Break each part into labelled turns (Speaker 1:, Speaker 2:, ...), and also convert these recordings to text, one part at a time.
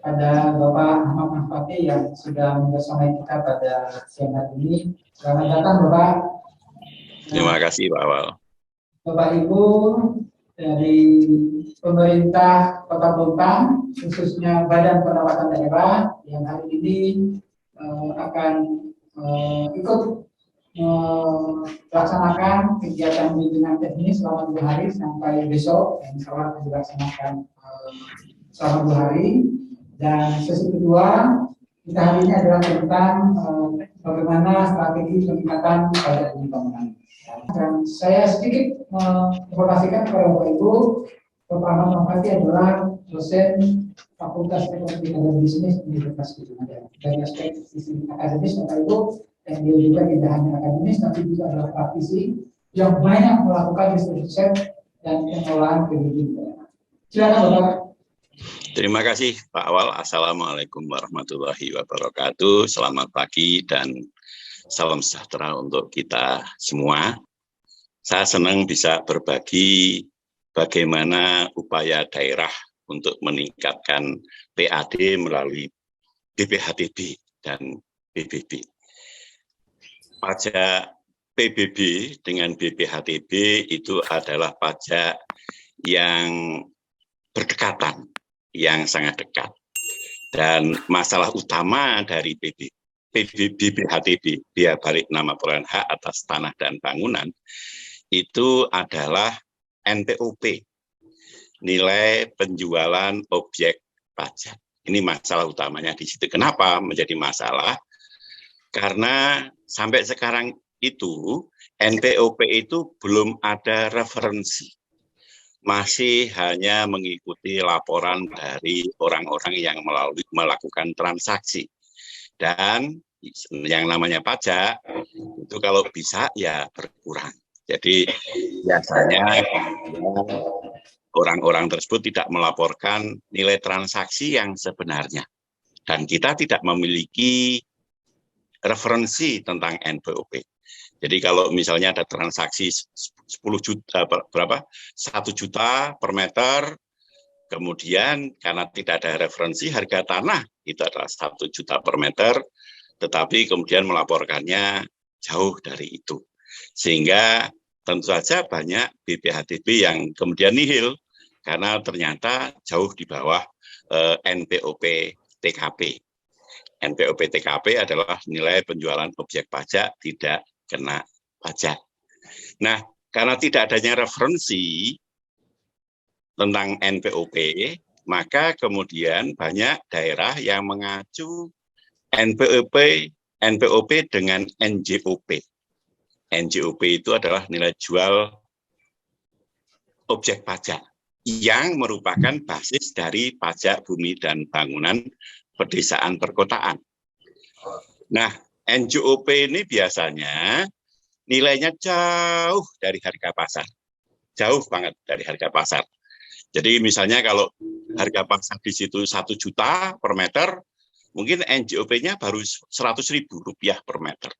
Speaker 1: pada Bapak Ahmad Manfati yang sudah membersamai kita pada siang hari ini. Selamat datang Bapak.
Speaker 2: Terima kasih Pak Awal.
Speaker 1: Bapak Ibu dari pemerintah Kota Bontang, khususnya Badan Pendapatan Daerah yang hari ini akan ikut melaksanakan kegiatan bimbingan teknis selama 2 hari sampai besok, yang insya Allah akan dilaksanakan selama 2 hari. Dan sesi kedua kita hari ini adalah tentang bagaimana strategi peningkatan pajak bumi bangunan. Dan saya sedikit menginformasikan kepada Bapak Ibu, Bapak Ahmad Manfati adalah dosen Fakultas Ekonomi dan Bisnis Universitas Gajah. Dari aspek sisi akademis Bapak Ibu, dan dia juga tidak hanya akademis, tapi juga adalah praktisi yang banyak melakukan riset dan pengelolaan PBB. Silakan Bapak.
Speaker 2: Terima kasih Pak Awal. Assalamualaikum warahmatullahi wabarakatuh. Selamat pagi dan salam sejahtera untuk kita semua. Saya senang bisa berbagi bagaimana upaya daerah untuk meningkatkan PAD melalui BPHTB dan PBB. Pajak PBB dengan BPHTB itu adalah pajak yang berdekatan, yang sangat dekat. Dan masalah utama dari BPHTB, biaya balik nama perolehan hak atas tanah dan bangunan, itu adalah NPOP, nilai penjualan objek pajak. Ini masalah utamanya di situ. Kenapa menjadi masalah? Karena sampai sekarang itu NPOP itu belum ada referensi. Masih hanya mengikuti laporan dari orang-orang yang melakukan transaksi. Dan yang namanya pajak, itu kalau bisa ya berkurang. Jadi biasanya orang-orang tersebut tidak melaporkan nilai transaksi yang sebenarnya. Dan kita tidak memiliki referensi tentang NPOP. Jadi kalau misalnya ada transaksi 10 juta, 1 juta per meter, kemudian karena tidak ada referensi harga tanah itu adalah 1 juta per meter, tetapi kemudian melaporkannya jauh dari itu. Sehingga tentu saja banyak BPHTB yang kemudian nihil, karena ternyata jauh di bawah NPOP TKP. NPOP TKP adalah nilai penjualan objek pajak tidak kena pajak. Nah, karena tidak adanya referensi tentang NPOP, maka kemudian banyak daerah yang mengacu NPOP dengan NJOP. NJOP itu adalah nilai jual objek pajak yang merupakan basis dari pajak bumi dan bangunan pedesaan perkotaan. Nah, NJOP ini biasanya nilainya jauh dari harga pasar. Jauh banget dari harga pasar. Jadi misalnya kalau harga pasar di situ 1 juta per meter, mungkin NJOP-nya baru Rp100.000 per meter.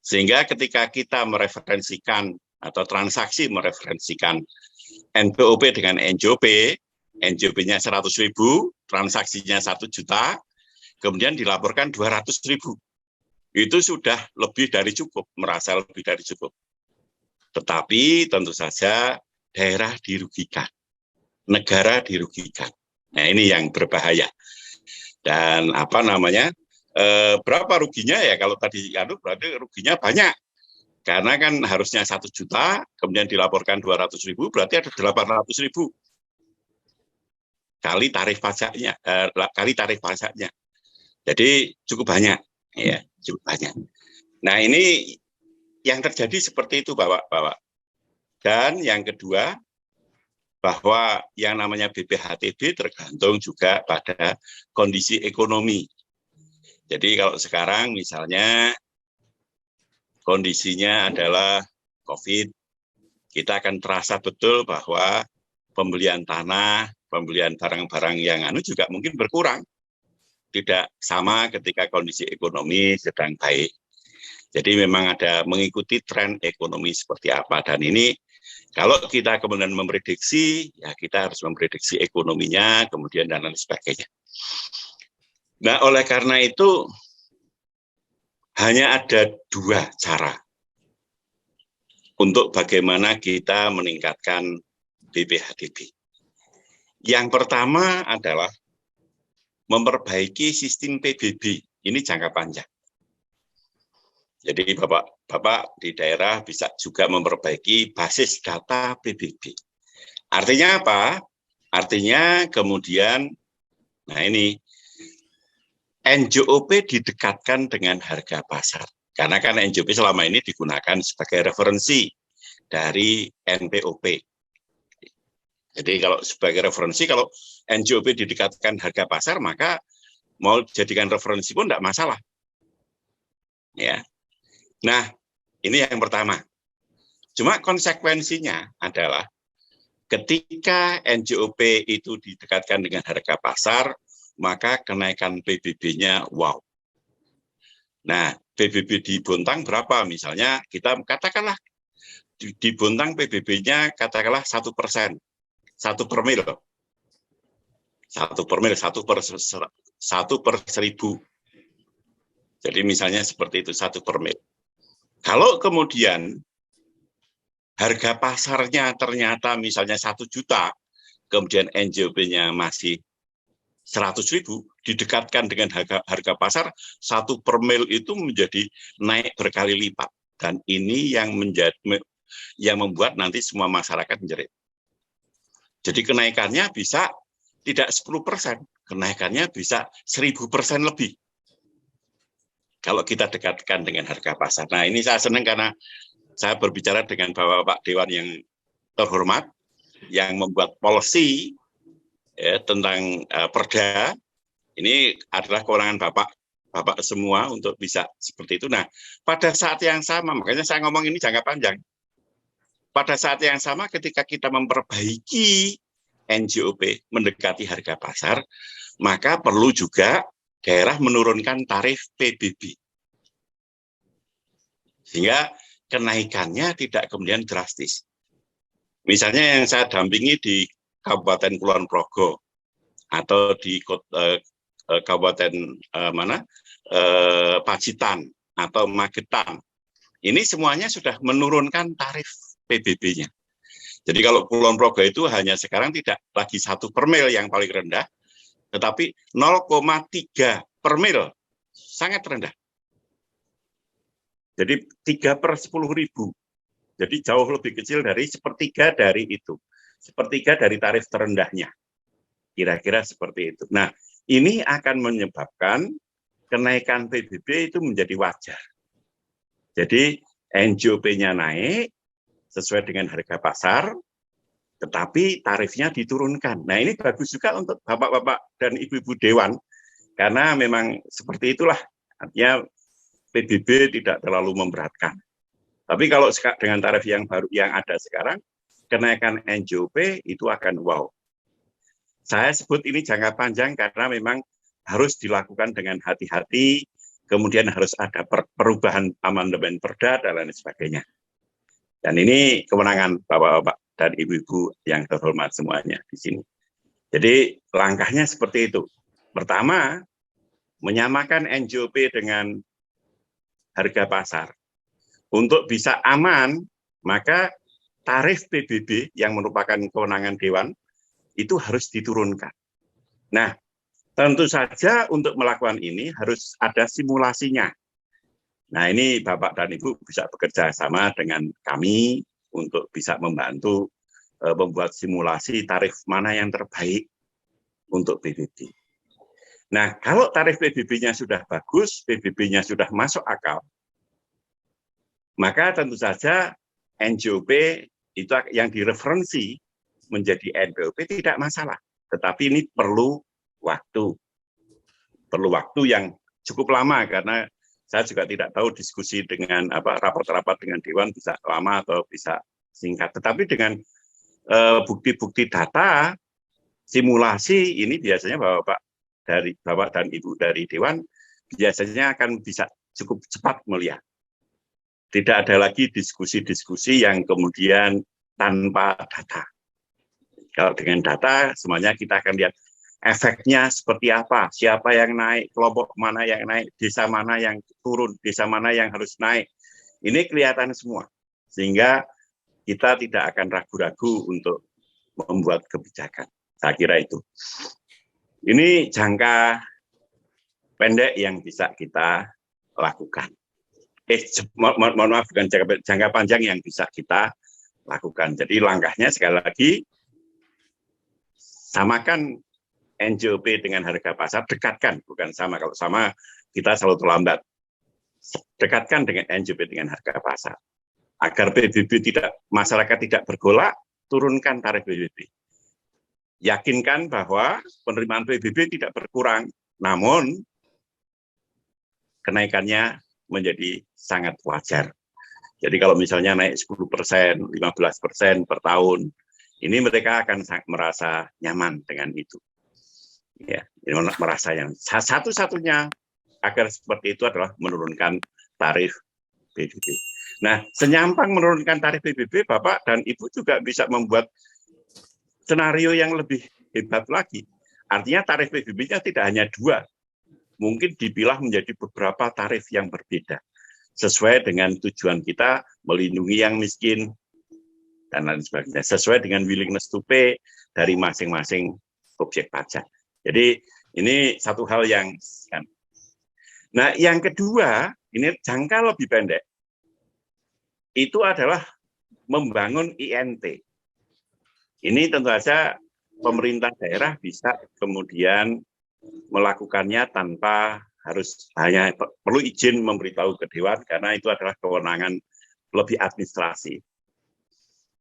Speaker 2: Sehingga ketika kita mereferensikan atau transaksi mereferensikan NPOP dengan NJOP, NJOP-nya 100.000, transaksinya 1 juta, kemudian dilaporkan 200.000. Itu sudah lebih dari cukup, merasa lebih dari cukup. Tetapi tentu saja daerah dirugikan, negara dirugikan. Nah ini yang berbahaya. Dan berapa ruginya ya, kalau tadi berarti ruginya banyak. Karena kan harusnya 1 juta, kemudian dilaporkan 200.000, berarti ada 800.000 kali tarif pajaknya. Jadi cukup banyak. Ya, cukup banyak. Nah, ini yang terjadi seperti itu, Bapak. Dan yang kedua, bahwa yang namanya BPHTB tergantung juga pada kondisi ekonomi. Jadi kalau sekarang misalnya kondisinya adalah COVID, kita akan terasa betul bahwa pembelian tanah, pembelian barang-barang yang juga mungkin berkurang. Tidak sama ketika kondisi ekonomi sedang baik. Jadi memang ada mengikuti tren ekonomi seperti apa. Dan ini Kalau kita kemudian memprediksi, ya kita harus memprediksi ekonominya, kemudian dan lain sebagainya. Nah, oleh karena itu, hanya ada dua cara untuk bagaimana kita meningkatkan BPHDB. Yang pertama adalah memperbaiki sistem PBB. Ini jangka panjang. Jadi Bapak di daerah bisa juga memperbaiki basis data PBB. Artinya apa? Artinya kemudian, nah ini, NJOP didekatkan dengan harga pasar. Karena kan NJOP selama ini digunakan sebagai referensi dari NPOP. Jadi kalau sebagai referensi, kalau NJOP didekatkan harga pasar, maka mau jadikan referensi pun tidak masalah. Ya. Nah, ini yang pertama. Cuma konsekuensinya adalah ketika NJOP itu didekatkan dengan harga pasar, maka kenaikan PBB-nya wow. Nah, PBB di Bontang berapa? Misalnya kita katakanlah di Bontang PBB-nya katakanlah 1%, 1 per mil. 1 per mil, 1 per 1000. Jadi misalnya seperti itu, 1 per mil. Kalau kemudian harga pasarnya ternyata misalnya 1 juta, kemudian NJOP-nya masih 100.000, didekatkan dengan harga pasar, 1 per mil itu menjadi naik berkali lipat. Dan ini yang membuat nanti semua masyarakat menjerit. Jadi kenaikannya bisa tidak 10%, kenaikannya bisa 1000% lebih. Kalau kita dekatkan dengan harga pasar. Nah, ini saya senang karena saya berbicara dengan Bapak-Bapak Dewan yang terhormat, yang membuat policy tentang perda. Ini adalah kewenangan Bapak semua untuk bisa seperti itu. Nah, pada saat yang sama, makanya saya ngomong ini jangka panjang. Pada saat yang sama ketika kita memperbaiki NJOP mendekati harga pasar, maka perlu juga daerah menurunkan tarif PBB. Sehingga kenaikannya tidak kemudian drastis. Misalnya yang saya dampingi di Kabupaten Kulon Progo atau di Kabupaten Pacitan atau Magetan. Ini semuanya sudah menurunkan tarif PBB-nya. Jadi kalau Kulon Progo itu hanya sekarang tidak lagi 1 per mil yang paling rendah, tetapi 0,3 per mil, sangat rendah. Jadi 3 per 10.000. Jadi jauh lebih kecil dari sepertiga dari itu. Sepertiga dari tarif terendahnya. Kira-kira seperti itu. Nah, ini akan menyebabkan kenaikan PBB itu menjadi wajar. Jadi NJOP-nya naik sesuai dengan harga pasar, tetapi tarifnya diturunkan. Nah, ini bagus juga untuk Bapak-Bapak dan Ibu-Ibu Dewan, karena memang seperti itulah, artinya PBB tidak terlalu memberatkan. Tapi kalau dengan tarif yang baru yang ada sekarang, kenaikan NJOP itu akan wow. Saya sebut ini jangka panjang karena memang harus dilakukan dengan hati-hati, kemudian harus ada perubahan amandemen perda dan lain sebagainya. Dan ini kewenangan Bapak-Bapak dan Ibu-Ibu yang terhormat semuanya di sini. Jadi langkahnya seperti itu. Pertama, menyamakan NJOP dengan harga pasar. Untuk bisa aman, maka tarif PBB yang merupakan kewenangan Dewan itu harus diturunkan. Nah, tentu saja untuk melakukan ini harus ada simulasinya. Nah, ini Bapak dan Ibu bisa bekerja sama dengan kami untuk bisa membantu membuat simulasi tarif mana yang terbaik untuk PBB. Nah, kalau tarif PBB-nya sudah bagus, PBB-nya sudah masuk akal, maka tentu saja NJOP itu yang direferensi menjadi NPOP tidak masalah. Tetapi ini perlu waktu. Perlu waktu yang cukup lama karena saya juga tidak tahu diskusi dengan rapat-rapat dengan Dewan bisa lama atau bisa singkat. Tetapi dengan bukti-bukti data, simulasi ini biasanya Bapak dan Ibu dari Dewan biasanya akan bisa cukup cepat melihat. Tidak ada lagi diskusi-diskusi yang kemudian tanpa data. Kalau dengan data, semuanya kita akan lihat efeknya seperti apa, siapa yang naik, kelompok mana yang naik, desa mana yang turun, desa mana yang harus naik. Ini kelihatan semua, sehingga kita tidak akan ragu-ragu untuk membuat kebijakan. Saya kira itu. Ini jangka pendek yang bisa kita lakukan. Mohon maaf, bukan jangka panjang yang bisa kita lakukan. Jadi langkahnya sekali lagi, samakan NJOP dengan harga pasar, dekatkan, bukan sama. Kalau sama, kita selalu terlambat. Dekatkan dengan NJOP dengan harga pasar. Agar masyarakat tidak bergolak, turunkan tarif PBB. Yakinkan bahwa penerimaan PBB tidak berkurang, namun kenaikannya menjadi sangat wajar. Jadi kalau misalnya naik 10%, 15% per tahun, ini mereka akan merasa nyaman dengan itu. Ya, ini merasa yang satu-satunya agar seperti itu adalah menurunkan tarif PBB. Nah, senyampang menurunkan tarif PBB, Bapak dan Ibu juga bisa membuat skenario yang lebih hebat lagi. Artinya tarif PBB-nya tidak hanya 2, mungkin dipilah menjadi beberapa tarif yang berbeda, sesuai dengan tujuan kita melindungi yang miskin, dan lain sebagainya, sesuai dengan willingness to pay dari masing-masing objek pajak. Jadi ini satu hal yang, nah yang kedua, ini jangka lebih pendek, itu adalah membangun INT. Ini tentu saja pemerintah daerah bisa kemudian melakukannya tanpa harus hanya perlu izin memberitahu ke Dewan, karena itu adalah kewenangan lebih administrasi.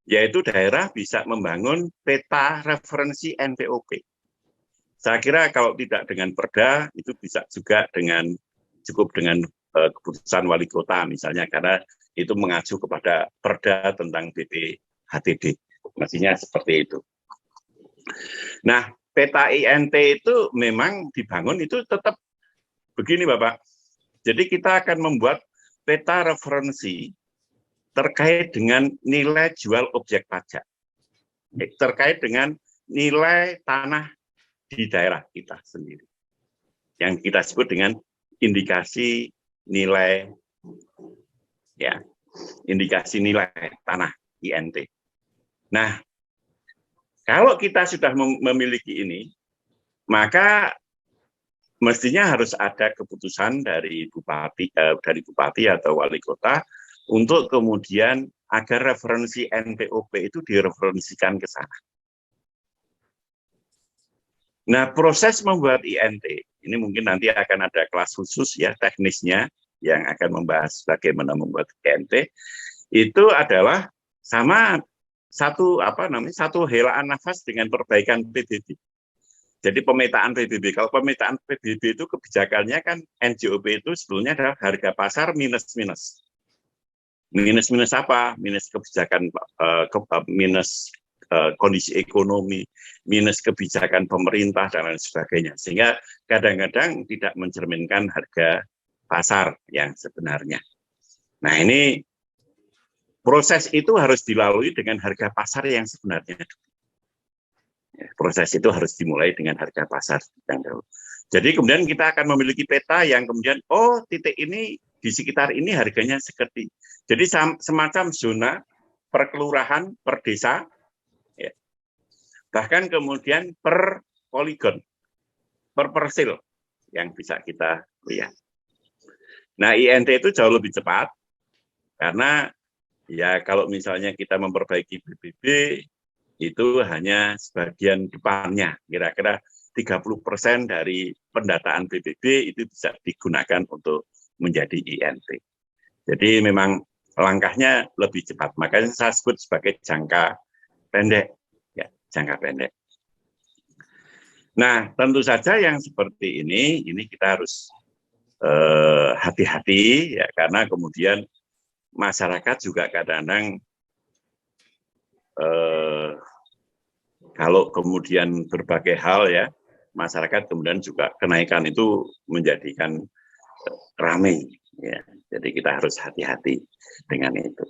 Speaker 2: Yaitu daerah bisa membangun peta referensi NPOP. Saya kira kalau tidak dengan perda, itu bisa juga cukup dengan keputusan wali kota misalnya, karena itu mengacu kepada perda tentang BPHTD. Mestinya seperti itu. Nah, peta INT itu memang dibangun itu tetap begini, Bapak. Jadi kita akan membuat peta referensi terkait dengan nilai jual objek pajak, terkait dengan nilai tanah di daerah kita sendiri, yang kita sebut dengan indikasi nilai, ya, indikasi nilai tanah INT. Nah, kalau kita sudah memiliki ini, maka mestinya harus ada keputusan dari bupati atau wali kota untuk kemudian agar referensi NPOP itu direferensikan ke sana. Nah, proses membuat INT, ini mungkin nanti akan ada kelas khusus ya teknisnya yang akan membahas bagaimana membuat INT. Itu adalah sama satu helaan nafas dengan perbaikan PBB. Jadi pemetaan PBB. Kalau pemetaan PBB itu kebijakannya kan NJOP itu sebetulnya adalah harga pasar minus-minus. Minus-minus apa? Minus kebijakan, minus kondisi ekonomi, minus kebijakan pemerintah, dan lain sebagainya. Sehingga kadang-kadang tidak mencerminkan harga pasar yang sebenarnya. Nah, ini proses itu harus dilalui dengan harga pasar yang sebenarnya. Proses itu harus dimulai dengan harga pasar yang dahulu. Jadi kemudian kita akan memiliki peta yang kemudian, oh titik ini, di sekitar ini harganya seperti. Jadi semacam zona per kelurahan, per desa, ya. Bahkan kemudian per poligon, per parcel yang bisa kita lihat. Nah, INT itu jauh lebih cepat, karena ya kalau misalnya kita memperbaiki PBB, itu hanya sebagian depannya, kira-kira 30% dari pendataan PBB itu bisa digunakan untuk menjadi INT. Jadi memang langkahnya lebih cepat, makanya saya sebut sebagai jangka pendek, ya, jangka pendek. Nah, tentu saja yang seperti ini kita harus hati-hati, ya, karena kemudian masyarakat juga kadang-kadang kalau kemudian berbagai hal ya, masyarakat kemudian juga kenaikan itu menjadikan ramai. Ya. Jadi kita harus hati-hati dengan itu.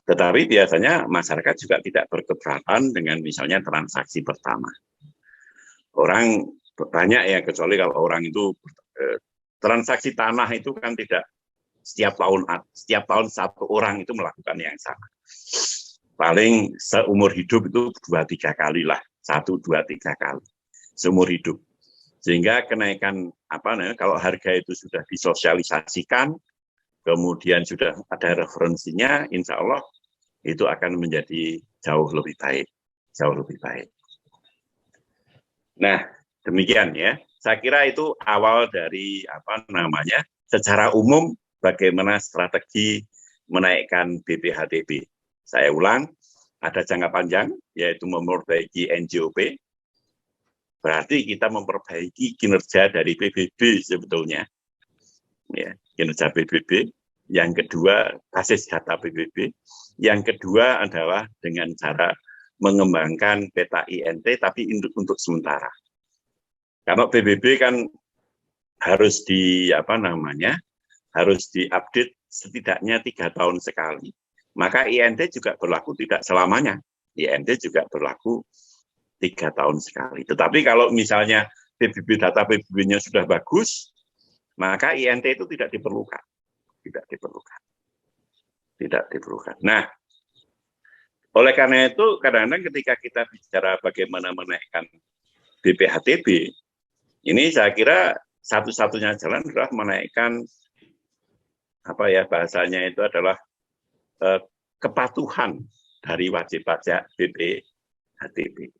Speaker 2: Tetapi biasanya masyarakat juga tidak berkeberatan dengan misalnya transaksi pertama. Orang banyak ya, kecuali kalau orang itu transaksi tanah itu kan tidak setiap tahun satu orang itu melakukan yang sama. Paling seumur hidup itu 2-3 kali lah, 1-2-3 kali seumur hidup. Sehingga kenaikan kalau harga itu sudah disosialisasikan, kemudian sudah ada referensinya, insya Allah itu akan menjadi jauh lebih baik, jauh lebih baik. Nah, demikian ya. Saya kira itu awal dari secara umum bagaimana strategi menaikkan BPHTB. Saya ulang, ada jangka panjang yaitu memperbaiki NJOP. Berarti kita memperbaiki kinerja dari PBB sebetulnya. Ya, kinerja PBB. Yang kedua, basis data PBB. Yang kedua adalah dengan cara mengembangkan peta INT tapi untuk sementara. Karena PBB kan harus harus diupdate setidaknya 3 tahun sekali. Maka INT juga berlaku tidak selamanya. INT juga berlaku 3 tahun sekali. Tetapi kalau misalnya data PBB-nya sudah bagus, maka INT itu tidak diperlukan. Tidak diperlukan. Nah, oleh karena itu, kadang-kadang ketika kita bicara bagaimana menaikkan BPHTB, ini saya kira satu-satunya jalan adalah menaikkan bahasanya itu adalah kepatuhan dari wajib pajak BPHTB.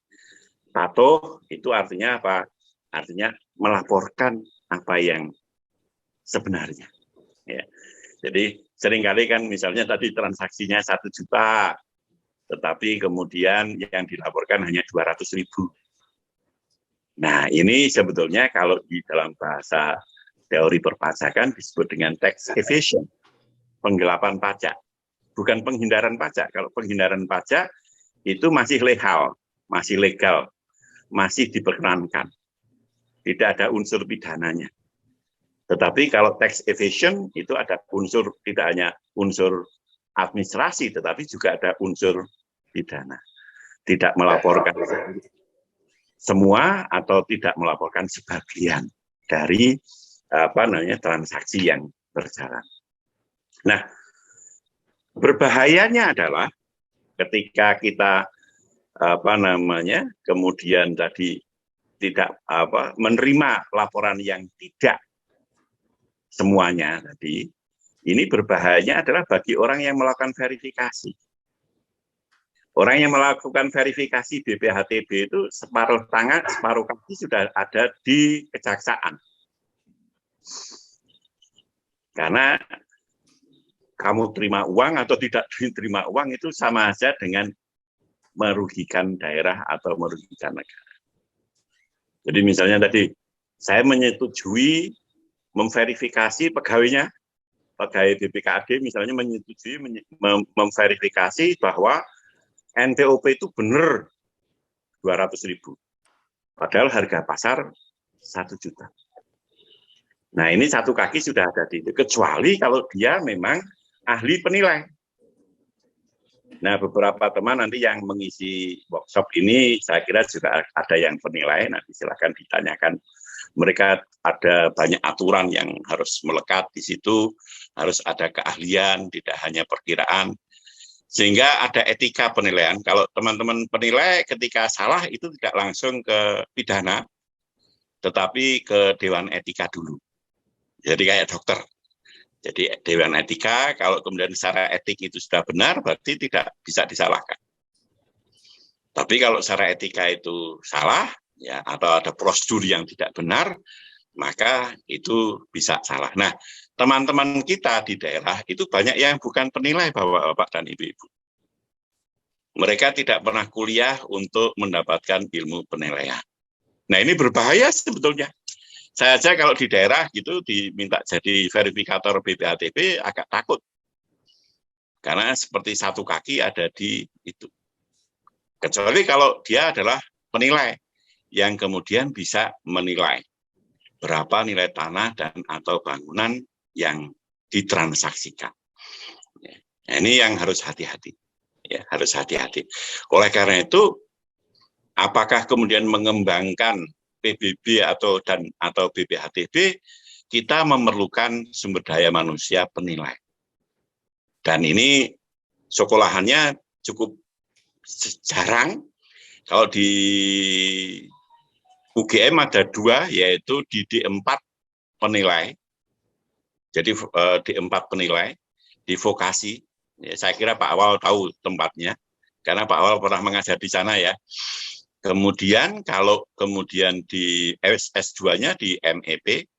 Speaker 2: Patuh itu artinya apa? Artinya melaporkan apa yang sebenarnya. Ya. Jadi seringkali kan misalnya tadi transaksinya 1 juta, tetapi kemudian yang dilaporkan hanya 200.000. Nah, ini sebetulnya kalau di dalam bahasa teori perpajakan disebut dengan tax evasion, penggelapan pajak. Bukan penghindaran pajak. Kalau penghindaran pajak itu masih legal, masih diperkenankan. Tidak ada unsur pidananya. Tetapi kalau tax evasion itu ada unsur, tidak hanya unsur administrasi, tetapi juga ada unsur pidana. Tidak melaporkan semua atau tidak melaporkan sebagian dari transaksi yang berjalan. Nah, berbahayanya adalah ketika kita kemudian tadi tidak menerima laporan yang tidak semuanya tadi, ini berbahayanya adalah bagi orang yang melakukan verifikasi. Orang yang melakukan verifikasi BPHTB itu separuh tangan, separuh kaki sudah ada di kejaksaan. Karena kamu terima uang atau tidak diterima uang itu sama saja dengan merugikan daerah atau merugikan negara. Jadi misalnya tadi, saya menyetujui memverifikasi pegawainya, pegawai BPKAD misalnya menyetujui memverifikasi bahwa NTOP itu benar 200.000. Padahal harga pasar 1 juta. Nah, ini satu kaki sudah ada di itu. Kecuali kalau dia memang ahli penilai. Nah, beberapa teman nanti yang mengisi workshop ini, saya kira juga ada yang penilai. Nanti silakan ditanyakan. Mereka ada banyak aturan yang harus melekat di situ. Harus ada keahlian, tidak hanya perkiraan. Sehingga ada etika penilaian. Kalau teman-teman penilai ketika salah itu tidak langsung ke pidana, tetapi ke Dewan Etika dulu. Jadi kayak dokter. Jadi Dewan Etika, kalau kemudian secara etik itu sudah benar, berarti tidak bisa disalahkan. Tapi kalau secara etika itu salah, ya atau ada prosedur yang tidak benar, maka itu bisa salah. Nah, teman-teman kita di daerah itu banyak yang bukan penilai Bapak dan Ibu-ibu. Mereka tidak pernah kuliah untuk mendapatkan ilmu penilaian. Nah, ini berbahaya sebetulnya. Saya aja kalau di daerah gitu diminta jadi verifikator BPHTB agak takut. Karena seperti satu kaki ada di itu. Kecuali kalau dia adalah penilai yang kemudian bisa menilai berapa nilai tanah dan atau bangunan yang ditransaksikan. Nah, ini yang harus hati-hati, ya, harus hati-hati. Oleh karena itu, apakah kemudian mengembangkan PBB atau BPHTB, kita memerlukan sumber daya manusia penilai. Dan ini sekolahannya cukup jarang. Kalau di UGM ada 2, yaitu di D4 penilai. Jadi D4 penilai di vokasi. Ya, saya kira Pak Awal tahu tempatnya, karena Pak Awal pernah mengajar di sana ya. Kemudian kalau kemudian di S2-nya di MEP.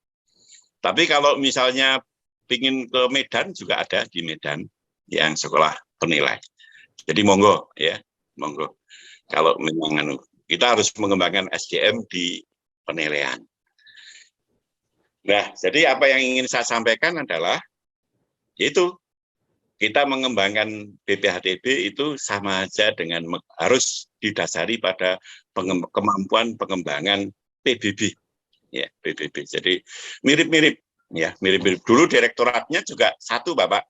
Speaker 2: Tapi kalau misalnya ingin ke Medan juga ada di Medan yang sekolah penilai. Jadi monggo ya, monggo. Kalau memang kita harus mengembangkan SDM di penilaian. Nah, jadi apa yang ingin saya sampaikan adalah yaitu kita mengembangkan BPHTB itu sama aja dengan harus didasari pada kemampuan pengembangan PBB. Ya, PBB. Jadi mirip-mirip ya, mirip-mirip. Dulu direktoratnya juga satu, Bapak.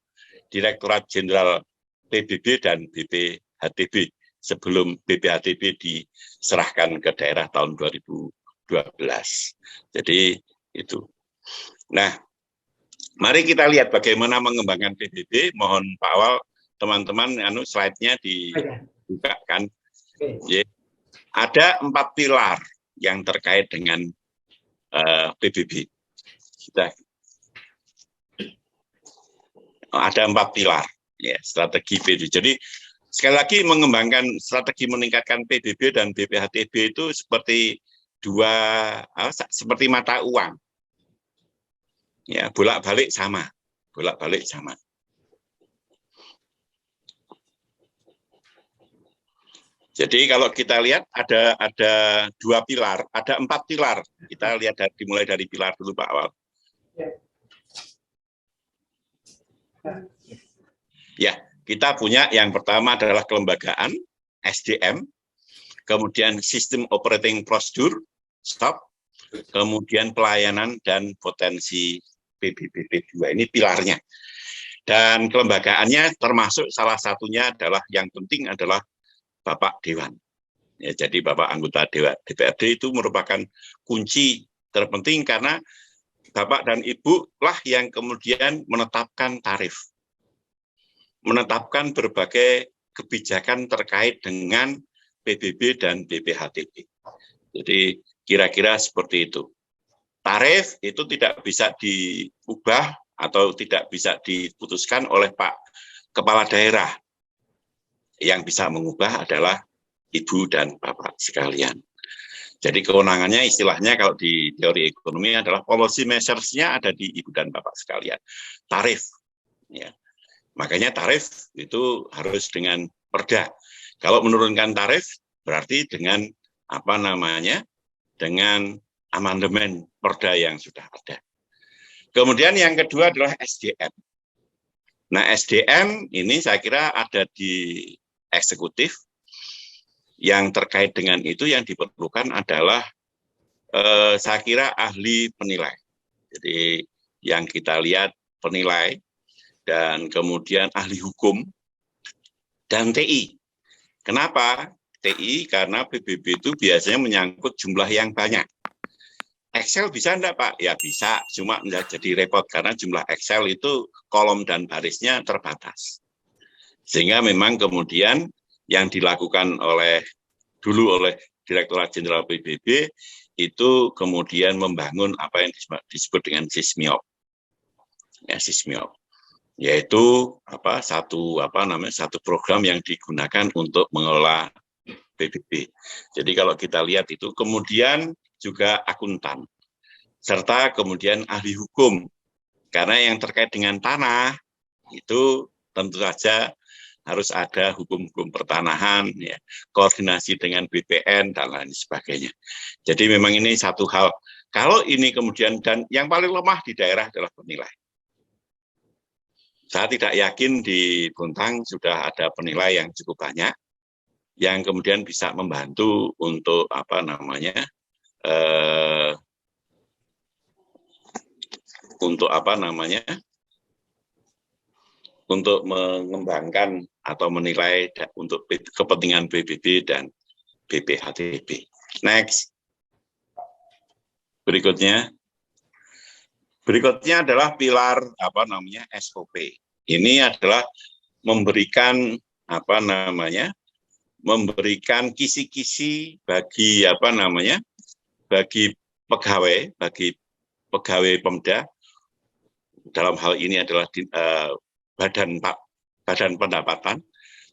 Speaker 2: Direktorat Jenderal PBB dan BPHTB sebelum BPHTB diserahkan ke daerah tahun 2012. Jadi itu. Nah, mari kita lihat bagaimana mengembangkan PBB. Mohon Pak Awal, teman-teman, slide-nya dibukakan. Ya. Ada 4 pilar yang terkait dengan PBB. Ada 4 pilar ya, strategi PBB. Jadi sekali lagi mengembangkan strategi meningkatkan PBB dan BPHTB itu seperti seperti mata uang. Ya, bolak-balik sama. Bolak-balik sama. Jadi kalau kita lihat ada 2 pilar, ada 4 pilar. Kita lihat dimulai dari pilar dulu Pak Awal. Ya, kita punya yang pertama adalah kelembagaan, SDM, kemudian sistem operating procedure, SOP, kemudian pelayanan dan potensi PBB2. Ini pilarnya. Dan kelembagaannya termasuk salah satunya adalah yang penting adalah Bapak Dewan. Ya, jadi Bapak anggota DPRD itu merupakan kunci terpenting karena Bapak dan Ibu lah yang kemudian menetapkan tarif. Menetapkan berbagai kebijakan terkait dengan PBB dan BPHTB. Jadi kira-kira seperti itu. Tarif itu tidak bisa diubah atau tidak bisa diputuskan oleh Pak Kepala Daerah. Yang bisa mengubah adalah Ibu dan Bapak sekalian. Jadi kewenangannya istilahnya kalau di teori ekonomi adalah policy measures-nya ada di Ibu dan Bapak sekalian. Tarif. Ya. Makanya tarif itu harus dengan perda. Kalau menurunkan tarif berarti dengan dengan amandemen perda yang sudah ada. Kemudian yang kedua adalah SDM. Nah, SDM ini saya kira ada di eksekutif. Yang terkait dengan itu yang diperlukan adalah saya kira ahli penilai. Jadi yang kita lihat penilai dan kemudian ahli hukum dan TI. Kenapa? TI karena PBB itu biasanya menyangkut jumlah yang banyak. Excel bisa enggak Pak? Ya bisa, cuma enggak jadi repot karena jumlah Excel itu kolom dan barisnya terbatas. Sehingga memang kemudian yang dilakukan dulu oleh Direktorat Jenderal PBB itu kemudian membangun apa yang disebut dengan sismiop. Ya, sismiop. Yaitu satu program yang digunakan untuk mengelola PBB. Jadi kalau kita lihat itu kemudian juga akuntan serta kemudian ahli hukum. Karena yang terkait dengan tanah itu tentu saja harus ada hukum-hukum pertanahan, ya, koordinasi dengan BPN, dan lain sebagainya. Jadi memang ini satu hal. Kalau ini kemudian, dan yang paling lemah di daerah adalah penilai. Saya tidak yakin di Bontang sudah ada penilai yang cukup banyak, yang kemudian bisa membantu untuk untuk mengembangkan atau menilai untuk kepentingan PBB dan BPHTB. Next. Berikutnya adalah pilar SOP. Ini adalah memberikan memberikan kisi-kisi bagi bagi pegawai Pemda, dalam hal ini adalah badan pendapatan,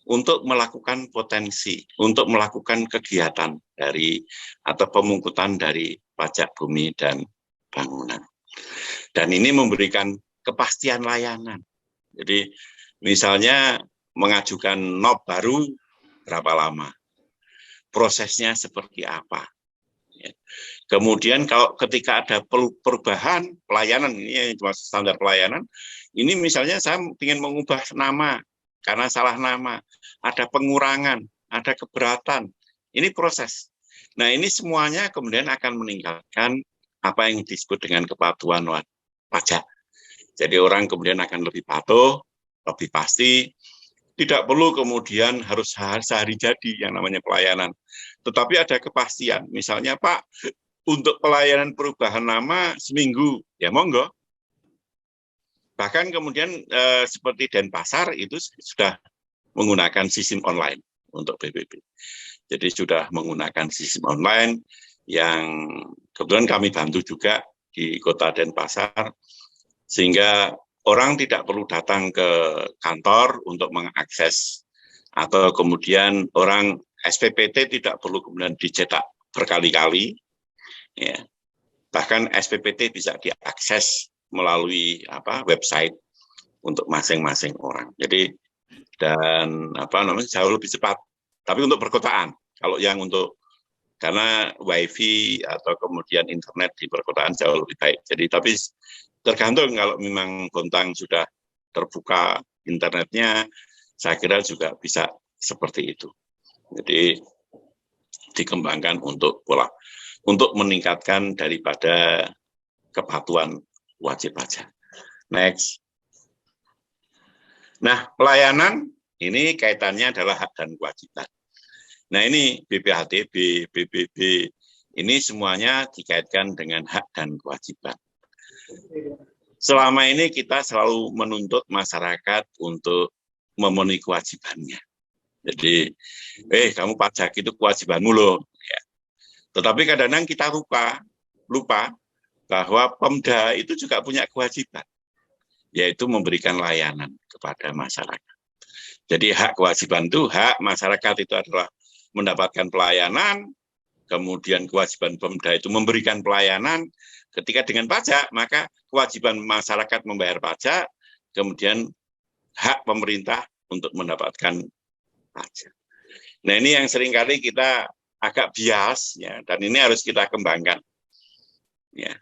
Speaker 2: untuk melakukan potensi, untuk melakukan kegiatan dari atau pemungkutan dari pajak bumi dan bangunan. Dan ini memberikan kepastian layanan. Jadi misalnya mengajukan NOP baru berapa lama, prosesnya seperti apa. Kemudian kalau ketika ada perubahan pelayanan, ini cuma standar pelayanan, ini misalnya saya ingin mengubah nama karena salah nama, ada pengurangan, ada keberatan, ini proses. Nah ini semuanya kemudian akan meningkatkan apa yang disebut dengan kepatuhan pajak. Jadi orang kemudian akan lebih patuh, lebih pasti, tidak perlu kemudian harus sehari jadi yang namanya pelayanan. Tetapi ada kepastian, misalnya Pak, untuk pelayanan perubahan nama seminggu, ya monggo. Bahkan kemudian seperti Denpasar itu sudah menggunakan sistem online untuk PBB. Jadi sudah menggunakan sistem online yang kebetulan kami bantu juga di Kota Denpasar, sehingga orang tidak perlu datang ke kantor untuk mengakses, atau kemudian orang SPPT tidak perlu kemudian dicetak berkali-kali, ya. Bahkan SPPT bisa diakses melalui website untuk masing-masing orang. Jadi dan jauh lebih cepat. Tapi untuk perkotaan, kalau yang untuk karena wifi atau kemudian internet di perkotaan jauh lebih baik. Jadi tapi tergantung, kalau memang Bontang sudah terbuka internetnya, saya kira juga bisa seperti itu. Jadi dikembangkan untuk meningkatkan daripada kepatuhan wajib pajak. Next. Nah, pelayanan ini kaitannya adalah hak dan kewajiban. Nah, ini BPHTB, BBB, ini semuanya dikaitkan dengan hak dan kewajiban. Selama ini kita selalu menuntut masyarakat untuk memenuhi kewajibannya. Jadi, kamu pajak itu kewajibanmu loh. Ya. Tetapi kadang-kadang kita lupa bahwa Pemda itu juga punya kewajiban, yaitu memberikan layanan kepada masyarakat. Jadi hak kewajiban itu, hak masyarakat itu adalah mendapatkan pelayanan, kemudian kewajiban Pemda itu memberikan pelayanan. Ketika dengan pajak, maka kewajiban masyarakat membayar pajak, kemudian hak pemerintah untuk mendapatkan pajak. Nah ini yang seringkali kita agak bias, ya, dan ini harus kita kembangkan. Ya.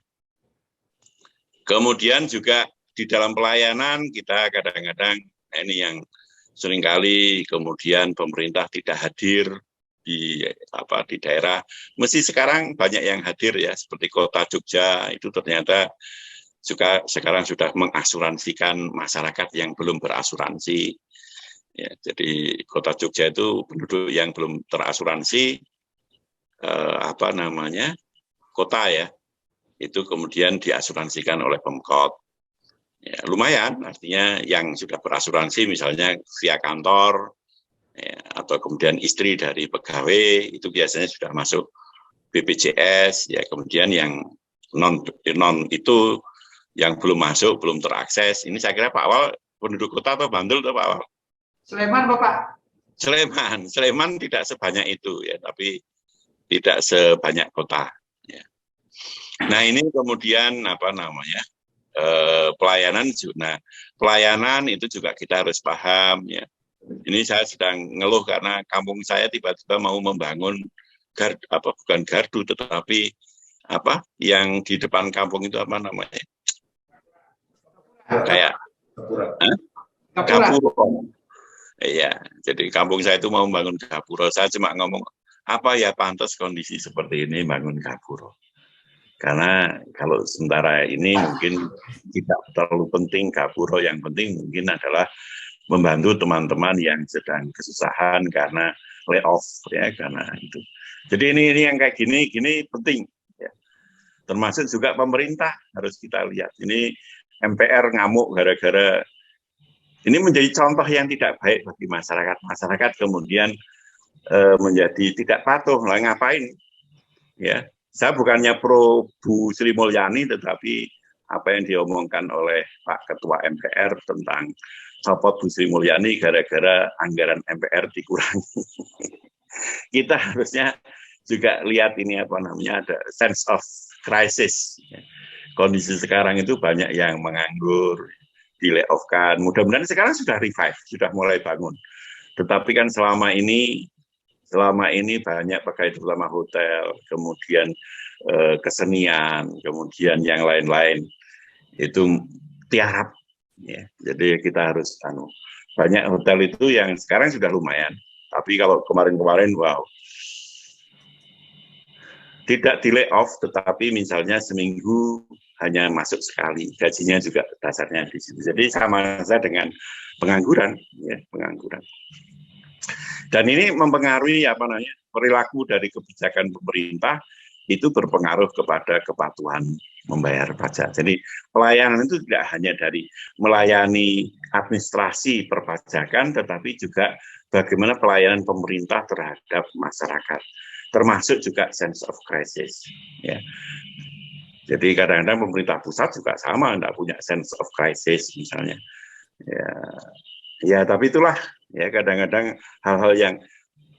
Speaker 2: Kemudian juga di dalam pelayanan kita kadang-kadang ini yang seringkali kemudian pemerintah tidak hadir di daerah. Mesti sekarang banyak yang hadir, ya, seperti Kota Jogja itu ternyata juga sekarang sudah mengasuransikan masyarakat yang belum berasuransi. Ya, jadi Kota Jogja itu penduduk yang belum terasuransi kota, ya, itu kemudian diasuransikan oleh Pemkot. Ya, lumayan, artinya yang sudah berasuransi misalnya via kantor, ya, atau kemudian istri dari pegawai itu biasanya sudah masuk BPJS, ya, kemudian yang non itu yang belum masuk, belum terakses. Ini saya kira Pak Awal penduduk kota atau Bantul atau Pak Awal?
Speaker 1: Sleman, Bapak.
Speaker 2: Sleman tidak sebanyak itu, ya, tapi tidak sebanyak kota. Ya. Nah ini kemudian pelayanan. Nah pelayanan itu juga kita harus paham, ya. Ini saya sedang ngeluh karena kampung saya tiba-tiba mau membangun bukan gardu, tetapi yang di depan kampung itu kayak gapuro. Iya, jadi kampung saya itu mau membangun gapuro. Saya cuma ngomong, apa ya pantas kondisi seperti ini bangun gapuro. Karena kalau sementara ini mungkin tidak terlalu penting gapuro, yang penting mungkin adalah membantu teman-teman yang sedang kesusahan karena layoff ya, karena itu. Jadi ini yang kayak gini penting ya. Termasuk juga pemerintah harus kita lihat. Ini MPR ngamuk gara-gara ini menjadi contoh yang tidak baik bagi masyarakat. Masyarakat kemudian menjadi tidak patuh. Lah ngapain? Ya, saya bukannya pro Bu Sri Mulyani, tetapi apa yang diomongkan oleh Pak Ketua MPR tentang copot Bu Sri Mulyani gara-gara anggaran MPR dikurangi. Kita harusnya juga lihat ini apa namanya, ada sense of crisis. Kondisi sekarang itu banyak yang menganggur, di layoff-kan. Mudah-mudahan sekarang sudah revive, sudah mulai bangun. Tetapi kan selama ini banyak pegawai terutama hotel, kemudian kesenian, kemudian yang lain-lain itu tiarap. Ya. Jadi kita harus banyak hotel itu yang sekarang sudah lumayan. Tapi kalau kemarin-kemarin, wow, tidak di layoff, tetapi misalnya seminggu hanya masuk sekali, gajinya juga dasarnya di situ. Jadi sama saja dengan pengangguran, ya, pengangguran. Dan ini mempengaruhi perilaku dari kebijakan pemerintah, itu berpengaruh kepada kepatuhan membayar pajak. Jadi pelayanan itu tidak hanya dari melayani administrasi perpajakan, tetapi juga bagaimana pelayanan pemerintah terhadap masyarakat, termasuk juga sense of crisis. Ya. Jadi kadang-kadang pemerintah pusat juga sama, tidak punya sense of crisis misalnya. Ya, tapi itulah ya, kadang-kadang hal-hal yang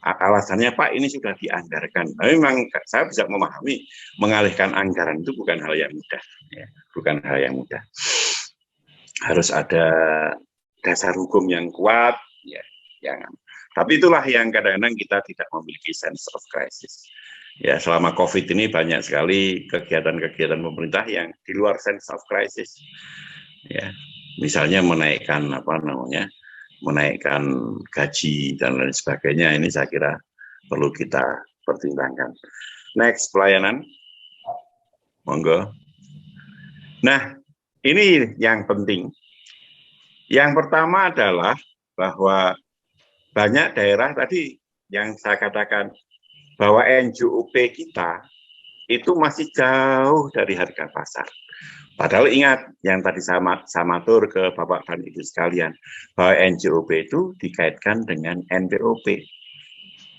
Speaker 2: alasannya Pak ini sudah dianggarkan. Nah, memang saya bisa memahami mengalihkan anggaran itu bukan hal yang mudah, ya, bukan hal yang mudah. Harus ada dasar hukum yang kuat, ya, jangan. Tapi itulah yang kadang-kadang kita tidak memiliki sense of crisis. Ya, selama COVID ini banyak sekali kegiatan-kegiatan pemerintah yang di luar sense of crisis. Ya, misalnya menaikkan menaikkan gaji dan lain sebagainya. Ini saya kira perlu kita pertimbangkan. Next, pelayanan. Monggo. Nah, ini yang penting. Yang pertama adalah bahwa banyak daerah tadi yang saya katakan bahwa NJOP kita itu masih jauh dari harga pasar. Padahal ingat, yang tadi saya matur ke Bapak dan Ibu sekalian, bahwa NJOP itu dikaitkan dengan NPOP.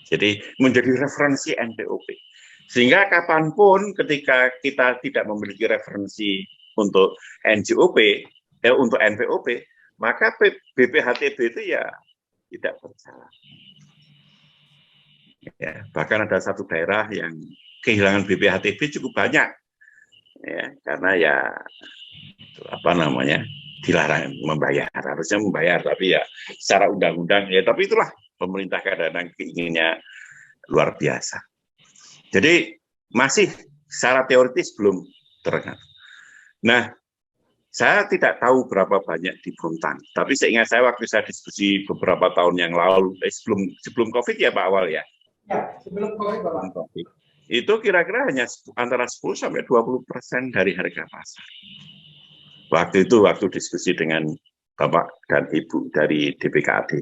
Speaker 2: Jadi menjadi referensi NPOP. Sehingga kapanpun ketika kita tidak memiliki referensi untuk NJOP, untuk NPOP, maka BPHTB itu ya tidak berjalan. Ya, bahkan ada satu daerah yang kehilangan BPHTB cukup banyak, ya, karena ya dilarang membayar, harusnya membayar, tapi ya secara undang-undang ya, tapi itulah pemerintah kadang-kadang keinginannya luar biasa. Jadi masih secara teoritis belum terangkat. Nah, saya tidak tahu berapa banyak di Bontang, tapi seingat saya waktu saya diskusi beberapa tahun yang lalu, sebelum COVID ya Pak Awal ya.
Speaker 1: Ya, sebelum COVID, Bapak.
Speaker 2: Itu kira-kira hanya antara 10-20% dari harga pasar. Waktu diskusi dengan Bapak dan Ibu dari DPKAD.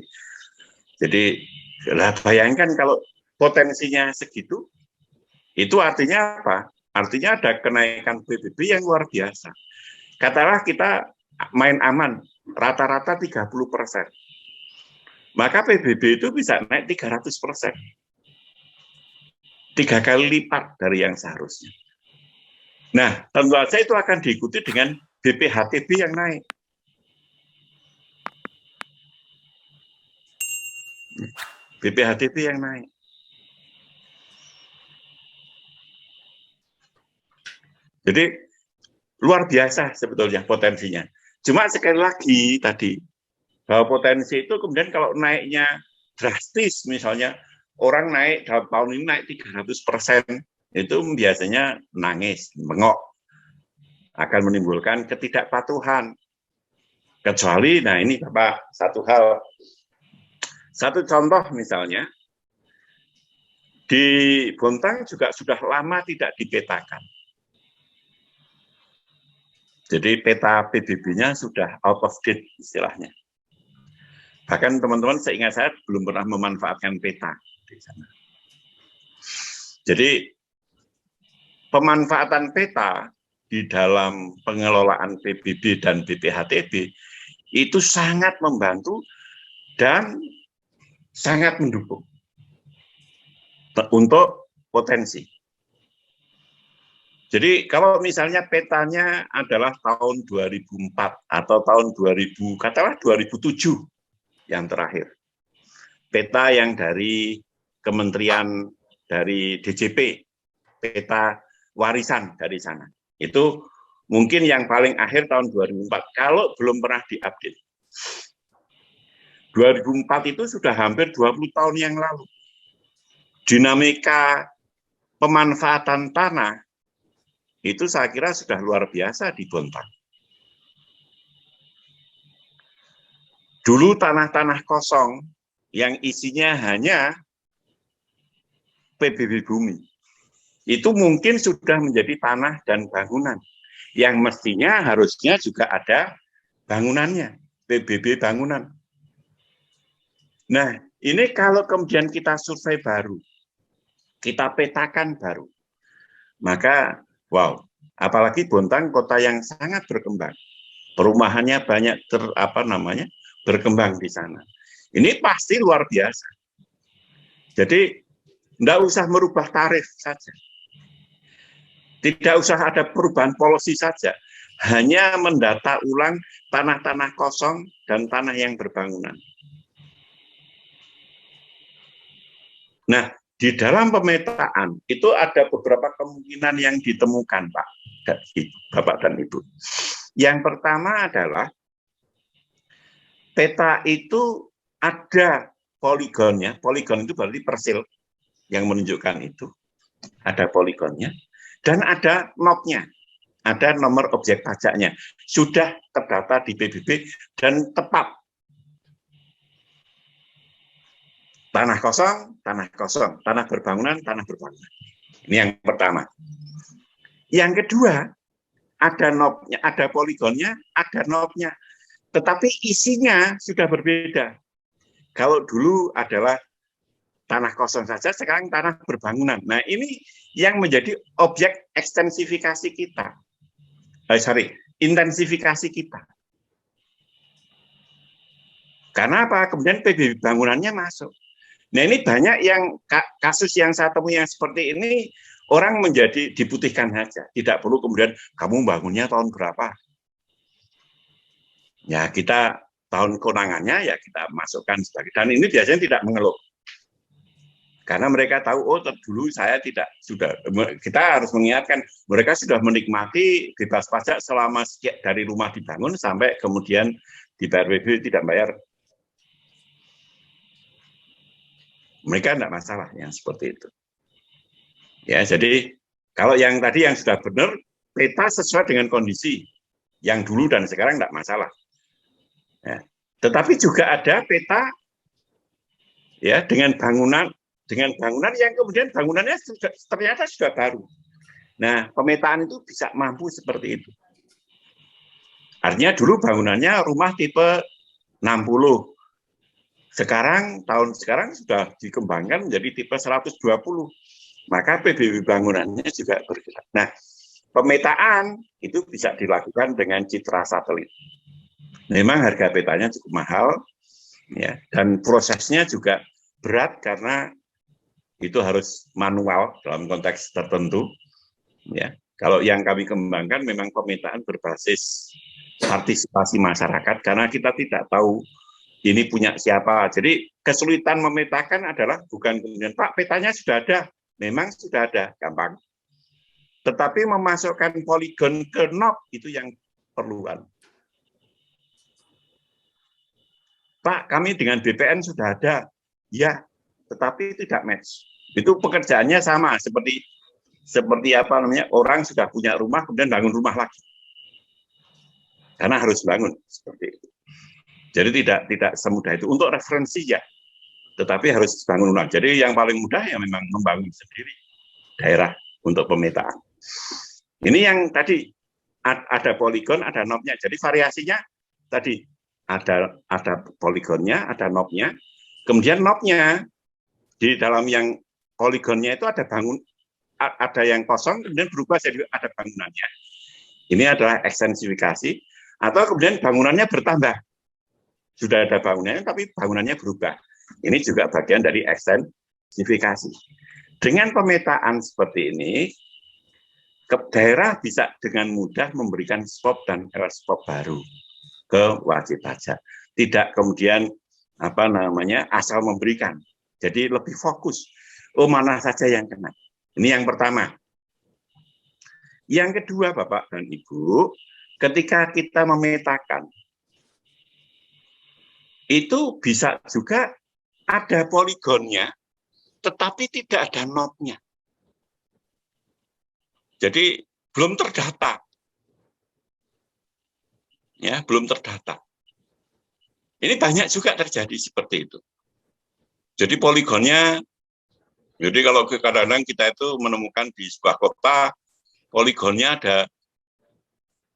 Speaker 2: Jadi, bayangkan kalau potensinya segitu, itu artinya apa? Artinya ada kenaikan PBB yang luar biasa. Katakanlah kita main aman, rata-rata 30%. Maka PBB itu bisa naik 300%. 3 kali lipat dari yang seharusnya. Nah, tentu saja itu akan diikuti dengan BPHTB yang naik. BPHTB yang naik. Jadi, luar biasa sebetulnya potensinya. Cuma sekali lagi tadi, bahwa potensi itu kemudian kalau naiknya drastis, misalnya orang naik dalam tahun ini naik 300%, itu biasanya nangis, mengok, akan menimbulkan ketidakpatuhan. Kecuali, nah ini Bapak, satu contoh misalnya, di Bontang juga sudah lama tidak dipetakan. Jadi peta PBB-nya sudah out of date istilahnya. Bahkan teman-teman seingat saya belum pernah memanfaatkan peta di sana. Jadi pemanfaatan peta di dalam pengelolaan PBB dan BPHTB itu sangat membantu dan sangat mendukung untuk potensi. Jadi kalau misalnya petanya adalah tahun 2004 atau tahun 2000, katakanlah 2007 yang terakhir. Peta yang dari Kementerian dari DJP, peta warisan dari sana. Itu mungkin yang paling akhir tahun 2004, kalau belum pernah diupdate. 2004 itu sudah hampir 20 tahun yang lalu. Dinamika pemanfaatan tanah itu saya kira sudah luar biasa di Bontang. Dulu tanah-tanah kosong yang isinya hanya PBB bumi, itu mungkin sudah menjadi tanah dan bangunan, yang mestinya harusnya juga ada bangunannya, PBB bangunan. Nah, ini kalau kemudian kita survei baru, kita petakan baru, maka wow, apalagi Bontang kota yang sangat berkembang, perumahannya banyak berkembang di sana. Ini pasti luar biasa. Jadi tidak usah merubah tarif saja, tidak usah ada perubahan policy saja, hanya mendata ulang tanah-tanah kosong dan tanah yang berbangunan. Nah, di dalam pemetaan itu ada beberapa kemungkinan yang ditemukan, Pak, Bapak dan Ibu. Yang pertama adalah peta itu ada poligonnya. Poligon itu berarti persil yang menunjukkan itu. Ada poligonnya. Dan ada notnya. Ada nomor objek pajaknya. Sudah terdata di PBB dan tepat. Tanah kosong, tanah kosong. Tanah berbangunan, tanah berbangunan. Ini yang pertama. Yang kedua, ada notnya, ada poligonnya, ada notnya. Tetapi isinya sudah berbeda. Kalau dulu adalah tanah kosong saja, sekarang tanah berbangunan. Nah, ini yang menjadi objek ekstensifikasi kita. Intensifikasi kita. Karena apa? Kemudian PBB bangunannya masuk. Nah, ini banyak yang kasus yang saya temui yang seperti ini, orang menjadi diputihkan saja. Tidak perlu kemudian, kamu bangunnya tahun berapa? Ya, kita tahun konangannya ya kita masukkan sebagai. Dan ini biasanya tidak mengeluh. Karena mereka tahu, oh dulu saya tidak, kita harus mengingatkan, mereka sudah menikmati bebas pajak selama dari rumah dibangun sampai kemudian dibayar PBB tidak bayar. Mereka tidak masalah yang seperti itu. Ya, jadi kalau yang tadi yang sudah benar, peta sesuai dengan kondisi yang dulu dan sekarang tidak masalah. Ya. Tetapi juga ada peta ya dengan bangunan yang kemudian bangunannya ternyata sudah baru. Nah, pemetaan itu bisa mampu seperti itu. Artinya dulu bangunannya rumah tipe 60. Tahun sekarang sudah dikembangkan menjadi tipe 120. Maka PBB bangunannya juga bergerak. Nah, pemetaan itu bisa dilakukan dengan citra satelit. Memang harga petanya cukup mahal, ya, dan prosesnya juga berat karena itu harus manual dalam konteks tertentu. Ya, kalau yang kami kembangkan memang pemetaan berbasis partisipasi masyarakat karena kita tidak tahu ini punya siapa. Jadi kesulitan memetakan adalah bukan kemudian Pak petanya sudah ada, memang sudah ada, gampang. Tetapi memasukkan poligon ke NOP itu yang perluan. Pak, kami dengan BPN sudah ada, ya, tetapi tidak match. Itu pekerjaannya sama seperti apa namanya, orang sudah punya rumah kemudian bangun rumah lagi. Karena harus bangun seperti itu. Jadi tidak semudah itu. Untuk referensi ya, tetapi harus bangun ulang. Jadi yang paling mudah ya memang membangun sendiri daerah untuk pemetaan. Ini yang tadi ada poligon, ada notnya. Jadi variasinya tadi ada poligonnya, ada knobnya. Kemudian knobnya di dalam yang poligonnya itu ada yang kosong, kemudian berubah jadi ada bangunannya. Ini adalah ekstensifikasi. Atau kemudian bangunannya bertambah. Sudah ada bangunannya, tapi bangunannya berubah. Ini juga bagian dari ekstensifikasi. Dengan pemetaan seperti ini, daerah bisa dengan mudah memberikan SPOP dan LSPOP baru ke wajib pajak. Tidak kemudian asal memberikan. Jadi lebih fokus. Oh, mana saja yang kena. Ini yang pertama. Yang kedua, Bapak dan Ibu, ketika kita memetakan, itu bisa juga ada poligonnya, tetapi tidak ada knobnya. Jadi belum terdata. Ya, belum terdata. Ini banyak juga terjadi seperti itu. Jadi poligonnya, jadi kalau kadang-kadang kita itu menemukan di sebuah kota, poligonnya ada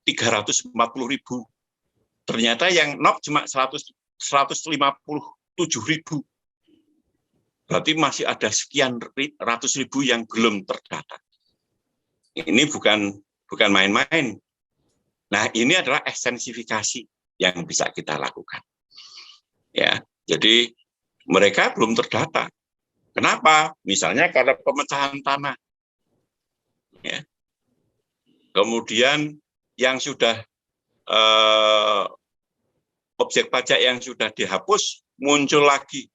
Speaker 2: 340.000. Ternyata yang knob cuma 157.000. Berarti masih ada sekian ratus ribu yang belum terdata. Ini bukan main-main. Nah, ini adalah ekstensifikasi yang bisa kita lakukan. Ya, jadi mereka belum terdata. Kenapa? Misalnya karena pemecahan tanah. Ya. Kemudian yang sudah objek pajak yang sudah dihapus muncul lagi.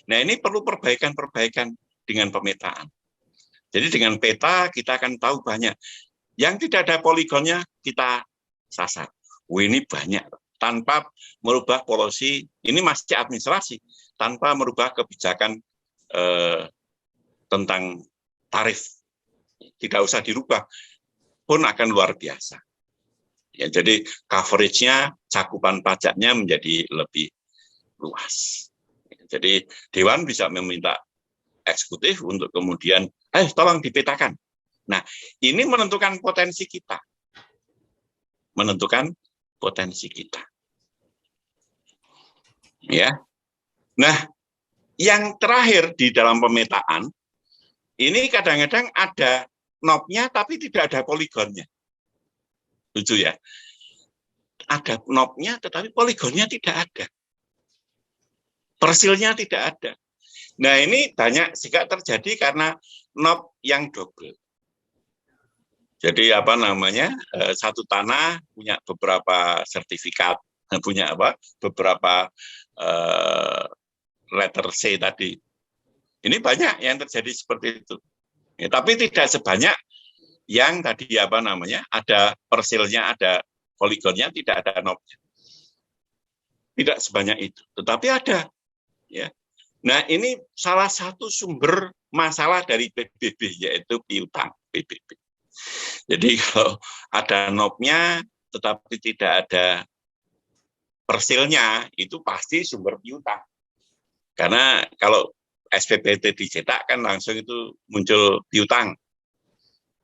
Speaker 2: Nah, ini perlu perbaikan-perbaikan dengan pemetaan. Jadi dengan peta kita akan tahu banyak. Yang tidak ada poligonnya kita sasar. Ini banyak. Tanpa merubah polisi, ini masih administrasi. Tanpa merubah kebijakan tentang tarif. Tidak usah dirubah. Pun akan luar biasa. Ya, jadi coverage-nya, cakupan pajaknya menjadi lebih luas. Jadi Dewan bisa meminta eksekutif untuk kemudian, tolong dipetakan. Nah, ini menentukan potensi kita. Menentukan potensi kita. Ya. Nah, yang terakhir di dalam pemetaan, ini kadang-kadang ada knobnya tapi tidak ada poligonnya. Lucu ya. Ada knobnya tetapi poligonnya tidak ada. Persilnya tidak ada. Nah, ini banyak juga terjadi karena knob yang double. Jadi satu tanah punya beberapa sertifikat, punya beberapa letter C tadi. Ini banyak yang terjadi seperti itu. Ya, tapi tidak sebanyak yang tadi ada persilnya, ada poligonnya, tidak ada knobnya. Tidak sebanyak itu, tetapi ada. Ya. Nah, ini salah satu sumber masalah dari PBB, yaitu piutang PBB. Jadi kalau ada knobnya tetapi tidak ada persilnya, itu pasti sumber piutang. Karena kalau SPPT dicetak kan langsung itu muncul piutang.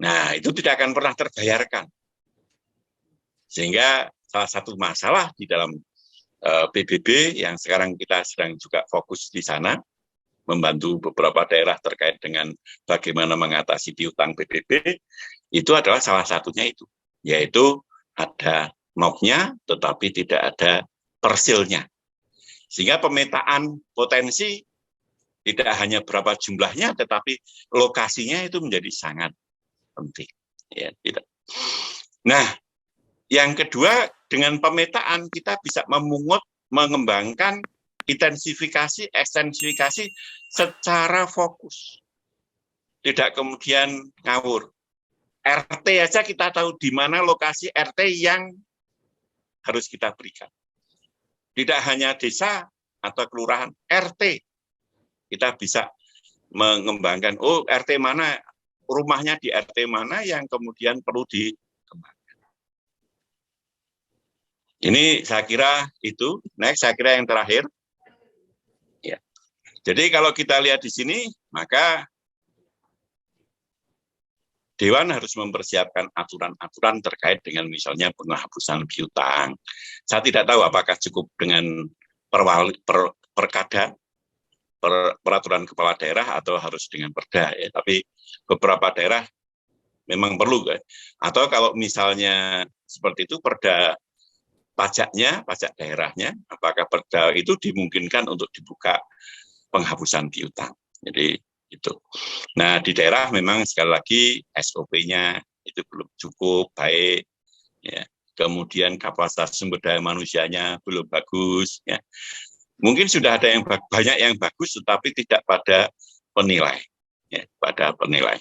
Speaker 2: Nah, itu tidak akan pernah terbayarkan. Sehingga salah satu masalah di dalam PBB yang sekarang kita sedang juga fokus di sana, membantu beberapa daerah terkait dengan bagaimana mengatasi piutang PBB, itu adalah salah satunya itu, yaitu ada knobnya tetapi tidak ada persilnya. Sehingga pemetaan potensi tidak hanya berapa jumlahnya, tetapi lokasinya itu menjadi sangat penting. Ya, tidak. Nah, yang kedua, dengan pemetaan kita bisa mengembangkan intensifikasi, ekstensifikasi secara fokus. Tidak kemudian ngawur. RT aja kita tahu di mana lokasi RT yang harus kita berikan. Tidak hanya desa atau kelurahan, RT. Kita bisa mengembangkan, RT mana, rumahnya di RT mana yang kemudian perlu dikembangkan. Ini saya kira itu. Next, saya kira yang terakhir. Ya. Jadi kalau kita lihat di sini, maka Dewan harus mempersiapkan aturan-aturan terkait dengan misalnya penghapusan piutang. Saya tidak tahu apakah cukup dengan perkada, peraturan kepala daerah atau harus dengan perda ya. Tapi beberapa daerah memang perlu kan. Atau kalau misalnya seperti itu perda pajaknya, pajak daerahnya, apakah perda itu dimungkinkan untuk dibuka penghapusan piutang. Jadi itu. Nah, di daerah memang sekali lagi SOP-nya itu belum cukup baik, ya. Kemudian kapasitas sumber daya manusianya belum bagus, ya. Mungkin sudah ada yang banyak yang bagus, tetapi tidak pada penilai, ya, pada penilai.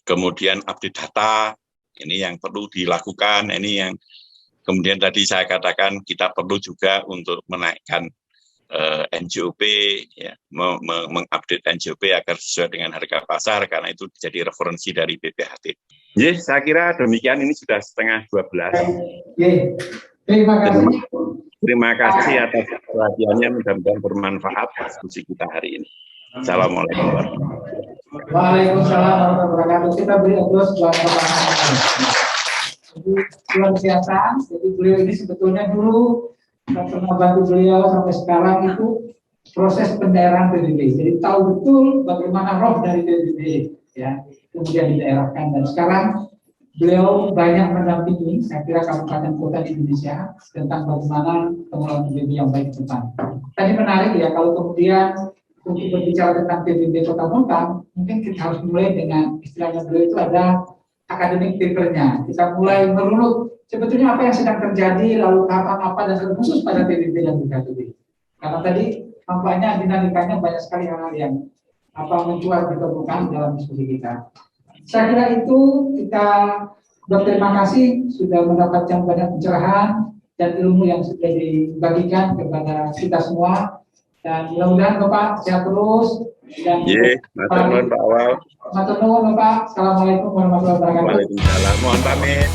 Speaker 2: Kemudian update data, ini yang perlu dilakukan, ini yang kemudian tadi saya katakan kita perlu juga untuk menaikkan NJOP, ya, mengupdate NJOP agar sesuai dengan harga pasar, karena itu jadi referensi dari BPHT. Jadi saya kira demikian, ini sudah 11:30. Terima kasih atas perhatiannya, mudah-mudahan bermanfaat diskusi kita hari ini. Assalamualaikum warahmatullahi wabarakatuh.
Speaker 1: Waalaikumsalam warahmatullahi wabarakatuh. Kita beri aplaus buat pertanyaan. Jadi luar biasa. Jadi beliau ini sebetulnya dulu pernah bantu beliau sampai sekarang itu proses pendaerahan PBB. Jadi tahu betul bagaimana roh dari PBB, ya, kemudian didaerahkan, dan sekarang beliau banyak mendampingi, saya kira kabupaten kota di Indonesia tentang bagaimana pengelolaan PBB yang baik ke depan. Tadi menarik ya, kalau kemudian untuk berbicara tentang PBB Kota Montang, mungkin kita harus mulai dengan istilahnya beliau itu ada akademik papernya. Kita mulai merunut sebetulnya apa yang sedang terjadi, lalu tahapan apa, dan khusus pada PBB dan BKTB. Karena tadi nampaknya dinamikanya banyak sekali hal-hal yang mencuat di permukaan dalam diskusi kita. Saya kira itu kita berterima kasih sudah mendapatkan banyak pencerahan dan ilmu yang sudah dibagikan kepada kita semua. Dan mudah-mudahan Bapak sehat terus. Dan
Speaker 2: matur nuwun Pak Awal.
Speaker 1: Matur nuwun Bapak. Assalamualaikum warahmatullahi wabarakatuh.
Speaker 2: Waalaikumsalam. Mohon pamit.